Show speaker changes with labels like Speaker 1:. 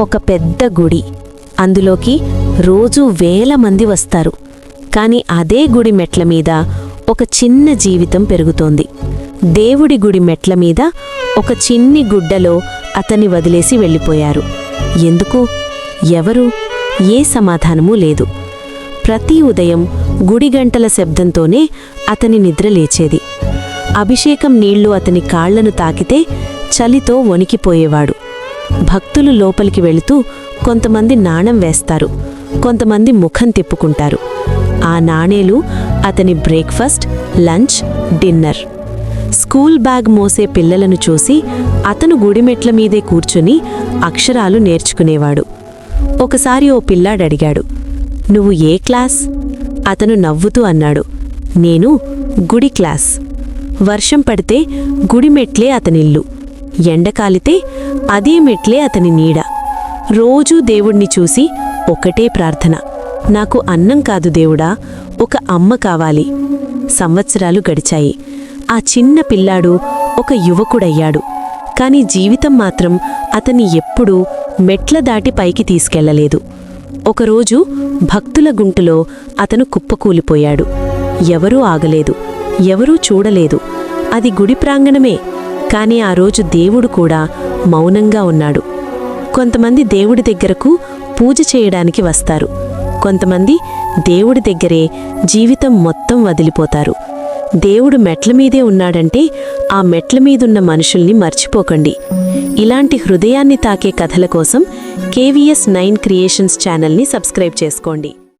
Speaker 1: ఒక పెద్ద గుడి. అందులోకి రోజూ వేల మంది వస్తారు. కాని అదే గుడి మెట్ల మీద ఒక చిన్న జీవితం పెరుగుతోంది. దేవుడి గుడి మెట్ల మీద ఒక చిన్ని గుడ్డలో అతన్ని వదిలేసి వెళ్ళిపోయారు. ఎందుకు? ఎవరు? ఏ సమాధానమూ లేదు. ప్రతి ఉదయం గుడి గంటల శబ్దంతోనే అతని నిద్ర లేచేది. అభిషేకం నీళ్లు అతని కాళ్లను తాకితే చలితో వణికిపోయేవాడు. భక్తులు లోపలికి వెళుతూ కొంతమంది నాణం వేస్తారు, కొంతమంది ముఖం తిప్పుకుంటారు. ఆ నాణేలు అతని breakfast, lunch, dinner. School bag మోసే పిల్లలను చూసి అతను గుడిమెట్ల మీదే కూర్చుని అక్షరాలు నేర్చుకునేవాడు. ఒకసారి ఓ పిల్లాడడిగాడు, "నువ్వు ఏ క్లాస్?" అతను నవ్వుతూ అన్నాడు, "నేను గుడి క్లాస్." వర్షం పడితే గుడిమెట్లే అతనిల్లు, ఎండకాలితే అదే మెట్లే అతని నీడ. రోజూ దేవుణ్ణి చూసి ఒకటే ప్రార్థన, "నాకు అన్నం కాదు దేవుడా, ఒక అమ్మ కావాలి." సంవత్సరాలు గడిచాయి. ఆ చిన్న పిల్లాడు ఒక యువకుడయ్యాడు. కాని జీవితం మాత్రం అతన్ని ఎప్పుడూ మెట్ల దాటి పైకి తీసుకెళ్లలేదు. ఒకరోజు భక్తుల గుంటులో అతను కుప్పకూలిపోయాడు. ఎవరూ ఆగలేదు, ఎవరూ చూడలేదు. అది గుడి ప్రాంగణమే. కాని ఆ రోజు దేవుడు కూడా మౌనంగా ఉన్నాడు. కొంతమంది దేవుడి దగ్గరకు పూజ చేయడానికి వస్తారు, కొంతమంది దేవుడి దగ్గరే జీవితం మొత్తం వదిలిపోతారు. దేవుడు మెట్ల మీదే ఉన్నాడంటే ఆ మెట్ల మీదున్న మనుషుల్ని మర్చిపోకండి. ఇలాంటి హృదయాన్ని తాకే కథల కోసం KVS 9 క్రియేషన్స్ ఛానల్ని సబ్స్క్రైబ్ చేసుకోండి.